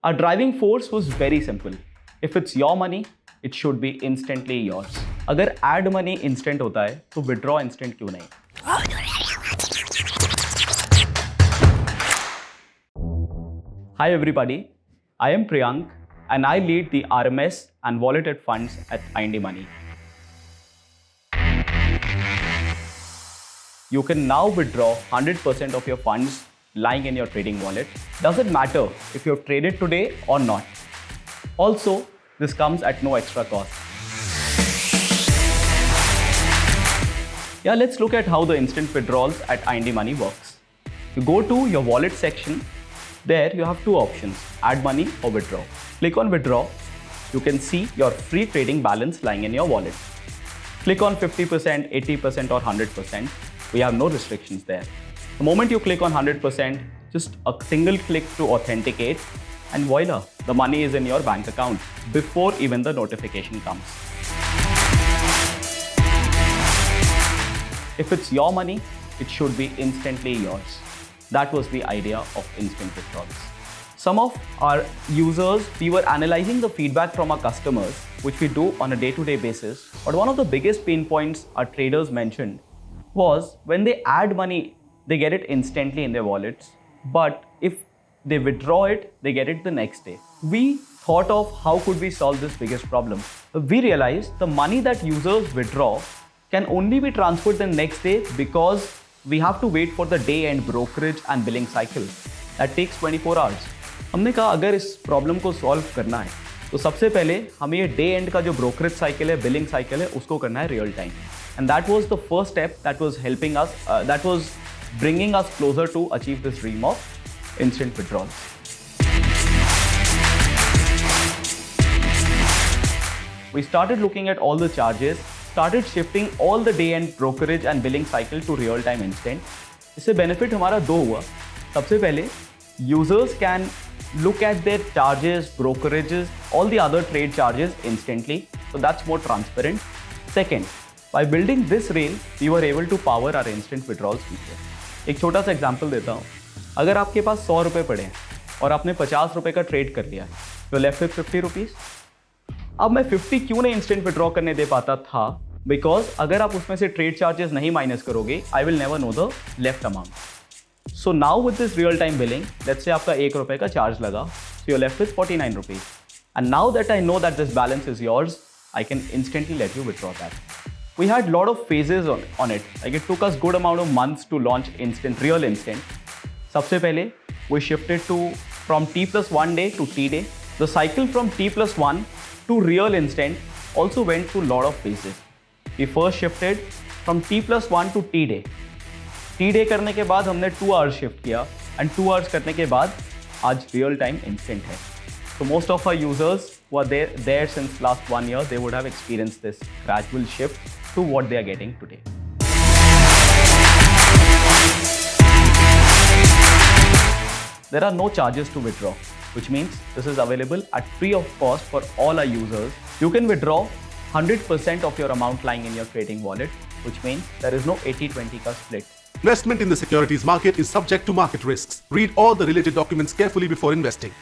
Our driving force was very simple. If it's your money, it should be instantly yours. अगर add money instant होता है, तो withdraw instant क्यों नहीं? Hi everybody, I am Priyank and I lead the RMS and walleted funds at INDmoney. You can now withdraw 100% of your funds lying in your trading wallet. Doesn't matter if you've traded today or not. Also, this comes at no extra cost. Yeah, let's look at how the instant withdrawals at INDmoney works. You go to your wallet section. There you have two options, add money or withdraw. Click on withdraw. You can see your free trading balance lying in your wallet. Click on 50%, 80% or 100%. We have no restrictions there. The moment you click on 100%, just a single click to authenticate and voila, the money is in your bank account before even the notification comes. If it's your money, it should be instantly yours. That was the idea of instant withdrawals. Some of our users, we were analyzing the feedback from our customers, which we do on a day-to-day basis. But one of the biggest pain points our traders mentioned was when they add money, they get it instantly in their wallets. But if they withdraw it, they get it the next day. We thought of how could we solve this biggest problem. We realized the money that users withdraw can only be transferred the next day because we have to wait for the day-end brokerage and billing cycle. That takes 24 hours. हमने कहा अगर इस problem को solve करना है तो सबसे पहले हमें ये डे एंड का जो ब्रोकरेज साइकिल है, बिलिंग साइकिल है, उसको करना है real time. And that was the first step that was helping us, that was bringing us closer to achieve this dream of instant withdrawals. We started looking at all the charges, started shifting all the day-end brokerage and billing cycle to real-time instant. इससे benefit हमारा दो हुआ. सबसे पहले users can look at their charges, brokerages, all the other trade charges instantly. So that's more transparent. Second, by building this rail, we were able to power our instant withdrawals feature. एक छोटा सा example देता हूँ. अगर आपके पास 100 रुपये पड़े हैं और आपने 50 रुपये का ट्रेड कर लिया, तो लेफ्ट विद 50 रुपीज़. अब मैं 50 क्यों नहीं इंस्टेंट विड्रॉ करने दे पाता था? बिकॉज अगर आप उसमें से ट्रेड चार्जेस नहीं माइनस करोगे, I will never know the left amount. So now with this real time billing, let's say आपका 1 रुपये का चार्ज लगा, so you left with 49 rupees. And now that I know that this balance is yours, I can instantly let you withdraw that. We had a lot of phases on it. Like it took us good amount of months to launch real instant. सबसे पहले we shifted from T+1 day to T day. The cycle from T+1 to real instant also went through a lot of phases. We first shifted from T+1 to T day. T day करने के बाद हमने 2 hours shift किया and 2 hours करने के बाद आज real time instant है. So most of our users who are there since last 1 year, they would have experienced this gradual shift to what they are getting today. There are no charges to withdraw, which means this is available at free of cost for all our users. You can withdraw 100% of your amount lying in your trading wallet, which means there is no 80-20 ka split. Investment in the securities market is subject to market risks. Read all the related documents carefully before investing.